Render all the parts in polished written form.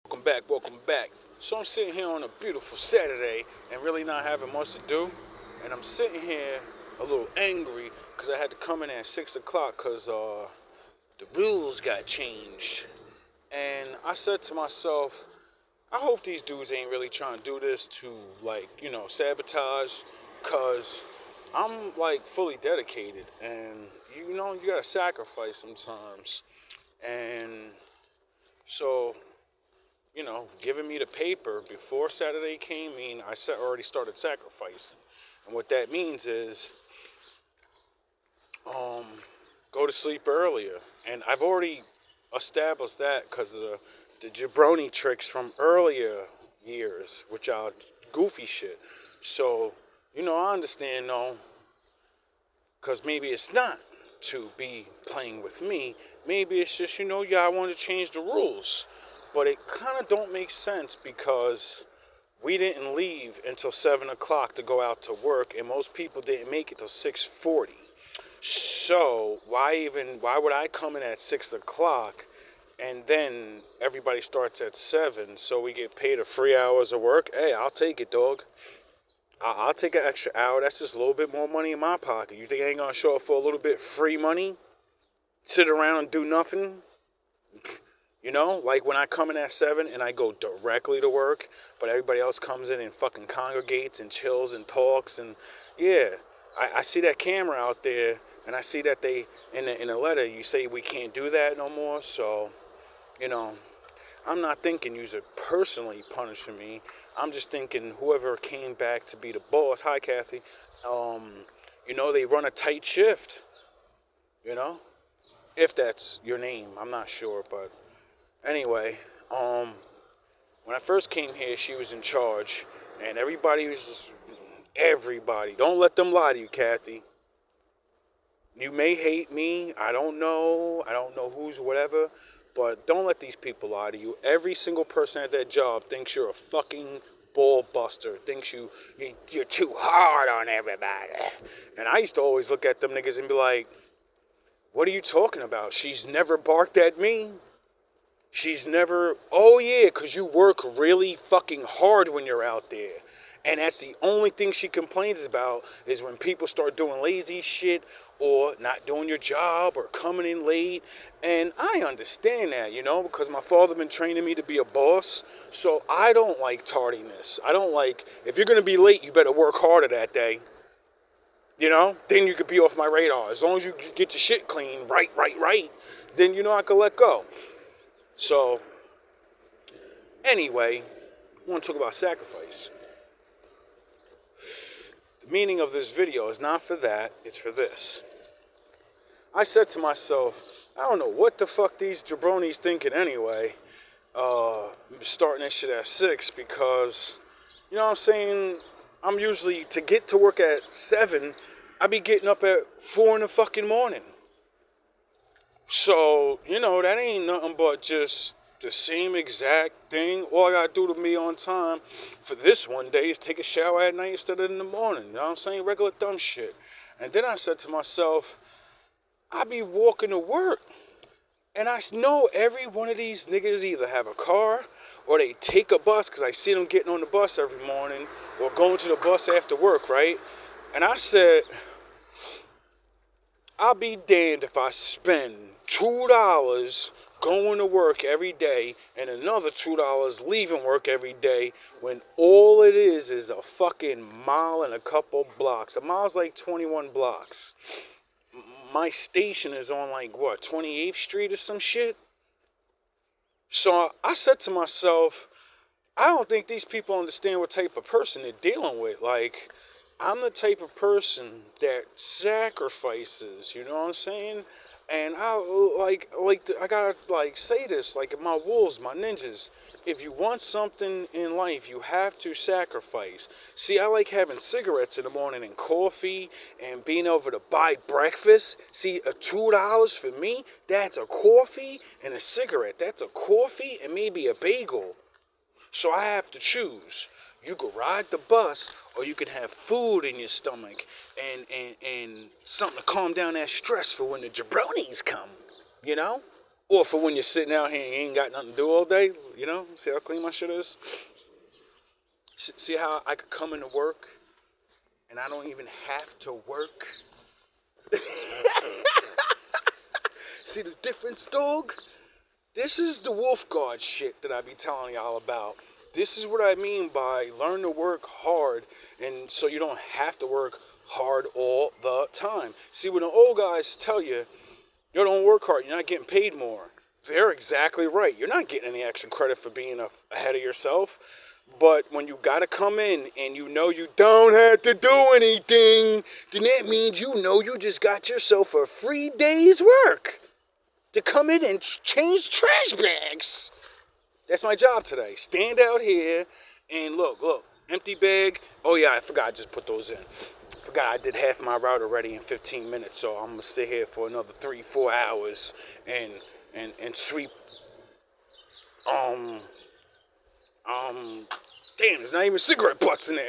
Welcome back. So I'm sitting here on a beautiful Saturday and really not having much to do. And I'm sitting here a little angry because I had to come in at 6 o'clock because the rules got changed. And I said to myself, I hope these dudes ain't really trying to do this to, sabotage, because I'm, fully dedicated. And, you gotta sacrifice sometimes. And so giving me the paper before Saturday came already started sacrificing. And what that means is, um, go to sleep earlier. And I've already established that because of the jabroni tricks from earlier years, which are goofy shit. So, I understand though, because maybe it's not to be playing with me. Maybe it's just, I want to change the rules. But it kind of don't make sense because we didn't leave until 7 o'clock to go out to work, and most people didn't make it till 6:40. So why would I come in at 6 o'clock and then everybody starts at 7 so we get paid a 3 hours of work? Hey, I'll take it, dog. I'll take an extra hour. That's just a little bit more money in my pocket. You think I ain't gonna show up for a little bit free money? Sit around and do nothing? Like when I come in at 7 and I go directly to work, but everybody else comes in and fucking congregates and chills and talks. And yeah, I see that camera out there, and I see that they, in the letter, you say we can't do that no more. So, you know, I'm not thinking you're personally punishing me. I'm just thinking whoever came back to be the boss, hi Kathy, they run a tight shift, you know, if that's your name, I'm not sure, but anyway, when I first came here, she was in charge, and everybody. Don't let them lie to you, Kathy. You may hate me. I don't know. I don't know who's whatever, but don't let these people lie to you. Every single person at that job thinks you're a fucking ball buster. Thinks you're too hard on everybody. And I used to always look at them niggas and be like, "What are you talking about? She's never barked at me. She's never, oh yeah, because you work really fucking hard when you're out there. And that's the only thing she complains about is when people start doing lazy shit or not doing your job or coming in late. And I understand that, because my father been training me to be a boss. So I don't like tardiness. I don't like, if you're going to be late, you better work harder that day. Then you could be off my radar. As long as you get your shit clean, right, then I can let go. So, anyway, I want to talk about sacrifice. The meaning of this video is not for that, it's for this. I said to myself, I don't know what the fuck these jabronis thinking anyway, starting this shit at 6 because, you know what I'm saying, I'm usually, to get to work at 7, I be getting up at 4 in the fucking morning. So, that ain't nothing but just the same exact thing. All I gotta do to be on time for this one day is take a shower at night instead of in the morning. You know what I'm saying? Regular dumb shit. And then I said to myself, I be walking to work. And I know every one of these niggas either have a car or they take a bus, because I see them getting on the bus every morning or going to the bus after work, right? And I said, I'll be damned if I spend $2 going to work every day and another $2 leaving work every day when all it is a fucking mile and a couple blocks. A mile's like 21 blocks. My station is on 28th Street or some shit. So I said to myself, I don't think these people understand what type of person they're dealing with. I'm the type of person that sacrifices, you know what I'm saying? And I gotta say this, my wolves, my ninjas. If you want something in life, you have to sacrifice. See, I like having cigarettes in the morning and coffee and being able to buy breakfast. See, a $2 for me, that's a coffee and a cigarette. That's a coffee and maybe a bagel. So I have to choose. You could ride the bus, or you could have food in your stomach and something to calm down that stress for when the jabronis come, Or for when you're sitting out here and you ain't got nothing to do all day, you know? See how clean my shit is? See how I could come into work and I don't even have to work? See the difference, dog? This is the wolf guard shit that I be telling y'all about. This is what I mean by learn to work hard, and so you don't have to work hard all the time. See, when the old guys tell you, you don't work hard, you're not getting paid more. They're exactly right. You're not getting any extra credit for being ahead of yourself. But when you gotta come in and you know you don't have to do anything, then that means you know you just got yourself a free day's work to come in and change trash bags. That's my job today. Stand out here and look, empty bag. Oh yeah, I forgot I just put those in. Forgot I did half my route already in 15 minutes, so I'm gonna sit here for another 3-4 hours and sweep. Damn, there's not even cigarette butts in there.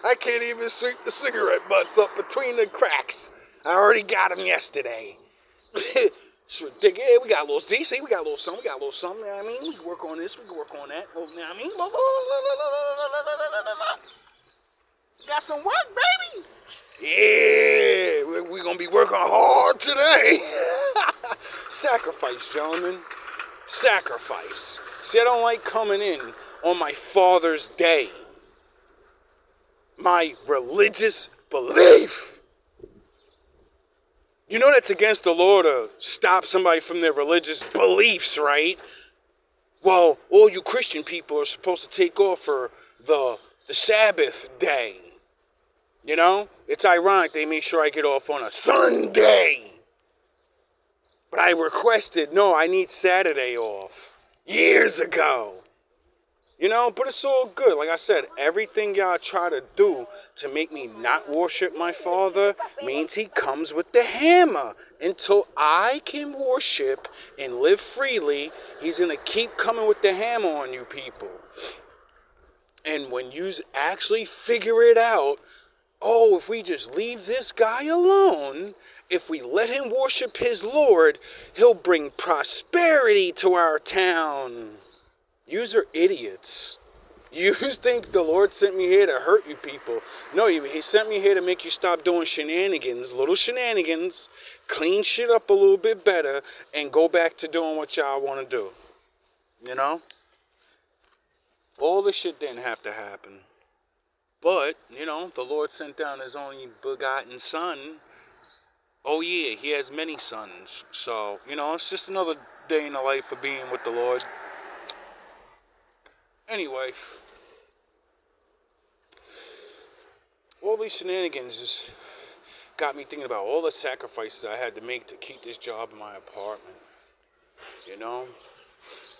I can't even sweep the cigarette butts up between the cracks. I already got them yesterday. It's ridiculous. Yeah, we got a little Z. See, we got a little something. You know what I mean? We can work on this. We can work on that. You know what I mean? We got some work, baby. Yeah, we're going to be working hard today. Sacrifice, gentlemen. Sacrifice. See, I don't like coming in on my Father's Day. My religious belief. You know that's against the law to stop somebody from their religious beliefs, right? Well, all you Christian people are supposed to take off for the Sabbath day. You know? It's ironic they make sure I get off on a Sunday. But I requested, no, I need Saturday off. Years ago. You know, but it's all good. Like I said, everything y'all try to do to make me not worship my Father means he comes with the hammer. Until I can worship and live freely, he's going to keep coming with the hammer on you people. And when you actually figure it out, oh, if we just leave this guy alone, if we let him worship his Lord, he'll bring prosperity to our town. Yous are idiots. You think the Lord sent me here to hurt you people. No, he sent me here to make you stop doing shenanigans, little shenanigans, clean shit up a little bit better, and go back to doing what y'all want to do. You know? All this shit didn't have to happen. But, you know, the Lord sent down his only begotten son. Oh yeah, he has many sons. So, you know, it's just another day in the life of being with the Lord. Anyway, all these shenanigans just got me thinking about all the sacrifices I had to make to keep this job in my apartment. You know?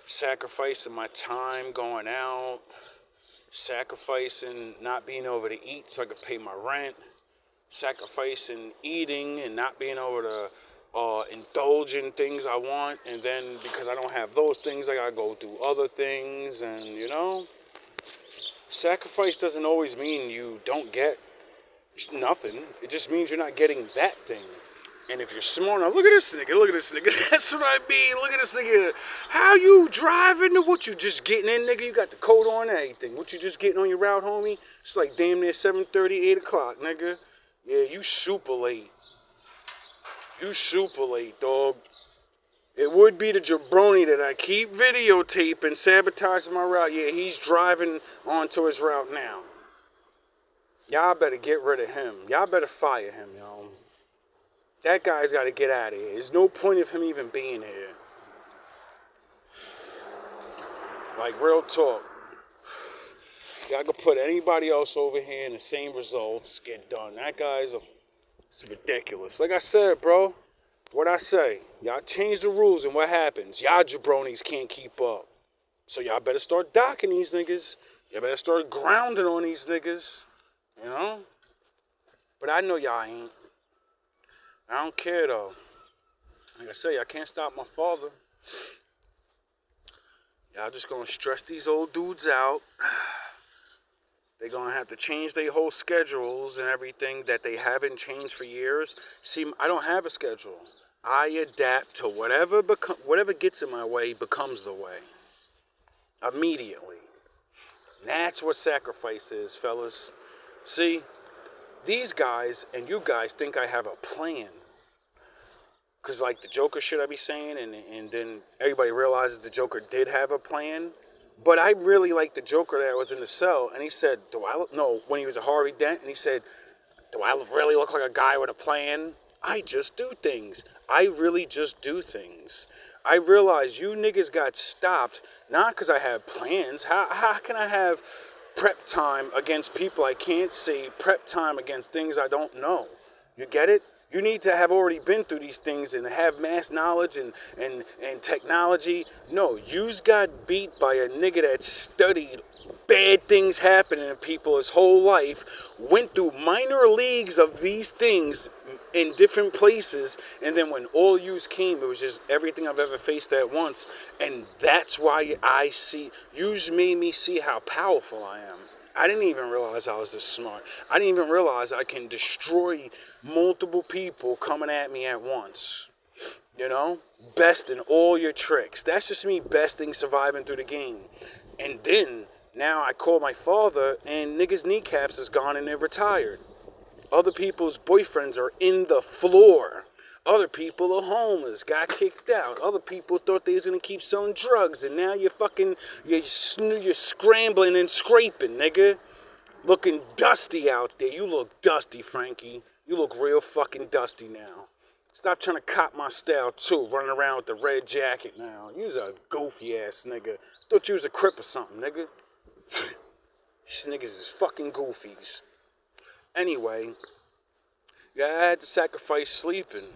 Sacrificing my time going out. Sacrificing not being able to eat so I could pay my rent. Sacrificing eating and not being able to indulge in things I want, and then because I don't have those things, I gotta go do other things. And you know, sacrifice doesn't always mean you don't get nothing. It just means you're not getting that thing. And if you're smart enough, look at this nigga. That's what I mean. Look at this nigga. How you driving? What you just getting in, nigga? You got the coat on and everything. What you just getting on your route, homie? It's like damn near 7:30, 8 o'clock, nigga. Yeah, you super late. You super late, dog. It would be the jabroni that I keep videotaping, sabotaging my route. Yeah, he's driving onto his route now. Y'all better get rid of him. Y'all better fire him, y'all. That guy's got to get out of here. There's no point of him even being here. Like, real talk. Y'all could put anybody else over here and the same results get done. That guy's it's ridiculous. Like I said, bro, what I say, y'all change the rules and what happens? Y'all jabronis can't keep up. So y'all better start docking these niggas. Y'all better start grounding on these niggas. You know? But I know y'all ain't. I don't care though. Like I say, I can't stop my Father. Y'all just gonna stress these old dudes out. They're going to have to change their whole schedules and everything that they haven't changed for years. See, I don't have a schedule. I adapt to whatever gets in my way becomes the way. Immediately. And that's what sacrifice is, fellas. See, these guys and you guys think I have a plan. Because, like, the Joker shit I be saying, and then everybody realizes the Joker did have a plan. But I really like the Joker that was in the cell, and he said, when he was a Harvey Dent, and he said, do I really look like a guy with a plan? I just do things. I really just do things. I realize you niggas got stopped, not because I have plans. How can I have prep time against people I can't see, prep time against things I don't know? You get it? You need to have already been through these things and have mass knowledge and technology. No, you's got beat by a nigga that studied bad things happening to people his whole life, went through minor leagues of these things in different places, and then when all yous came, it was just everything I've ever faced at once. And that's why yous made me see how powerful I am. I didn't even realize I was this smart. I didn't even realize I can destroy multiple people coming at me at once. You know? Besting all your tricks. That's just me besting, surviving through the game. And then, now I call my father, and niggas' kneecaps is gone and they're retired. Other people's boyfriends are in the floor. Other people are homeless, got kicked out. Other people thought they was gonna keep selling drugs, and now you're scrambling and scraping, nigga. Looking dusty out there. You look dusty, Frankie. You look real fucking dusty now. Stop trying to cop my style too, running around with the red jacket now. You's a goofy ass nigga. Thought you was a crip or something, nigga. These niggas is fucking goofies. Anyway. Yeah, I had to sacrifice sleeping.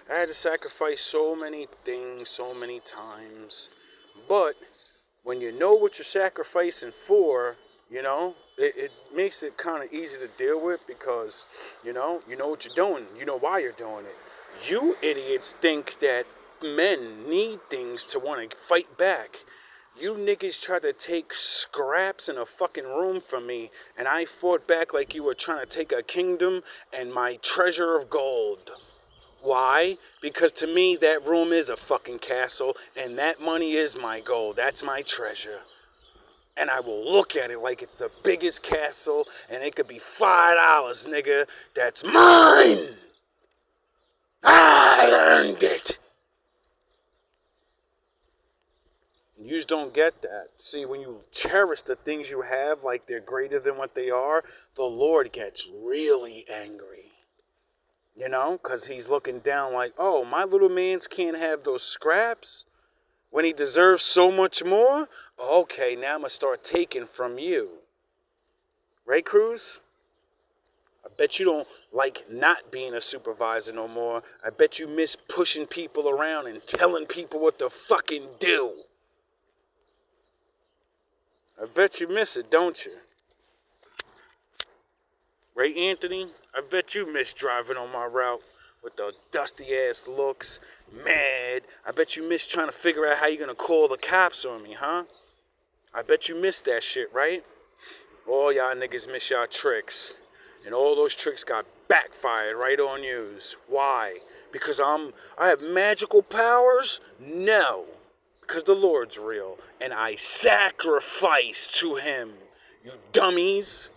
I had to sacrifice so many things, so many times. But when you know what you're sacrificing for, you know, it makes it kind of easy to deal with because, you know what you're doing. You know why you're doing it. You idiots think that men need things to want to fight back. You niggas tried to take scraps in a fucking room from me, and I fought back like you were trying to take a kingdom and my treasure of gold. Why? Because to me, that room is a fucking castle, and that money is my gold. That's my treasure. And I will look at it like it's the biggest castle, and it could be $5, nigga. That's mine! I earned it! You just don't get that. See, when you cherish the things you have like they're greater than what they are, the Lord gets really angry. You know, because he's looking down like, oh, my little mans can't have those scraps when he deserves so much more? Okay, now I'm going to start taking from you. Right, Cruz? I bet you don't like not being a supervisor no more. I bet you miss pushing people around and telling people what to fucking do. I bet you miss it, don't you? Right, Anthony? I bet you miss driving on my route with the dusty-ass looks, mad. I bet you miss trying to figure out how you're going to call the cops on me, huh? I bet you miss that shit, right? All y'all niggas miss y'all tricks. And all those tricks got backfired right on yous. Why? Because I have magical powers? No. Because the Lord's real, and I sacrifice to him, you dummies.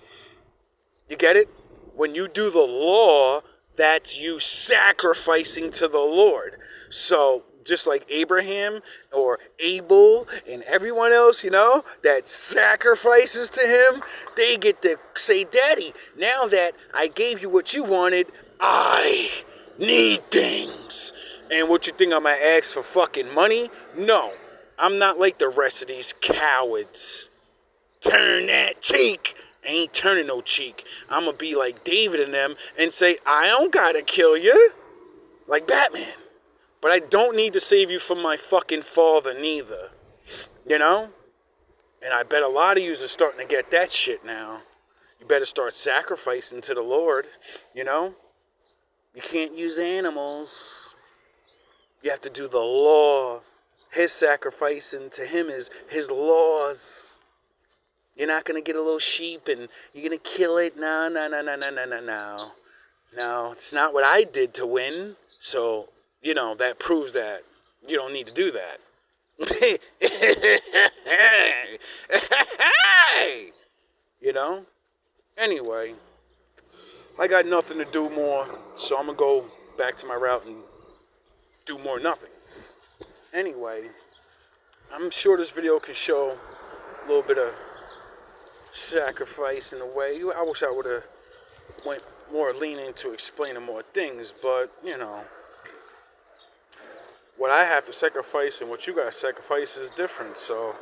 You get it? When you do the law, that's you sacrificing to the Lord. So, just like Abraham or Abel and everyone else, you know, that sacrifices to him, they get to say, Daddy, now that I gave you what you wanted, I need things. And what you think I'm going to ask for fucking money? No, I'm not like the rest of these cowards. Turn that cheek. I ain't turning no cheek. I'm going to be like David and them and say, I don't got to kill you. Like Batman. But I don't need to save you from my fucking father neither. You know? And I bet a lot of yous are starting to get that shit now. You better start sacrificing to the Lord. You know? You can't use animals. You have to do the law. His sacrificing to him is his laws. You're not going to get a little sheep and you're going to kill it. No, no, no, no, no, no, no, no. No, it's not what I did to win. So, that proves that you don't need to do that. Anyway, I got nothing to do more, so I'm going to go back to my route and do more nothing. Anyway, I'm sure this video can show a little bit of sacrifice in a way. I wish I would have went more lean into explaining more things, but, what I have to sacrifice and what you guys sacrifice is different, so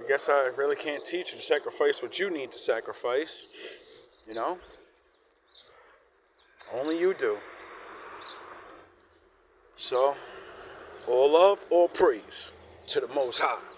I guess I really can't teach you to sacrifice what you need to sacrifice, Only you do. So, all love, all praise to the Most High.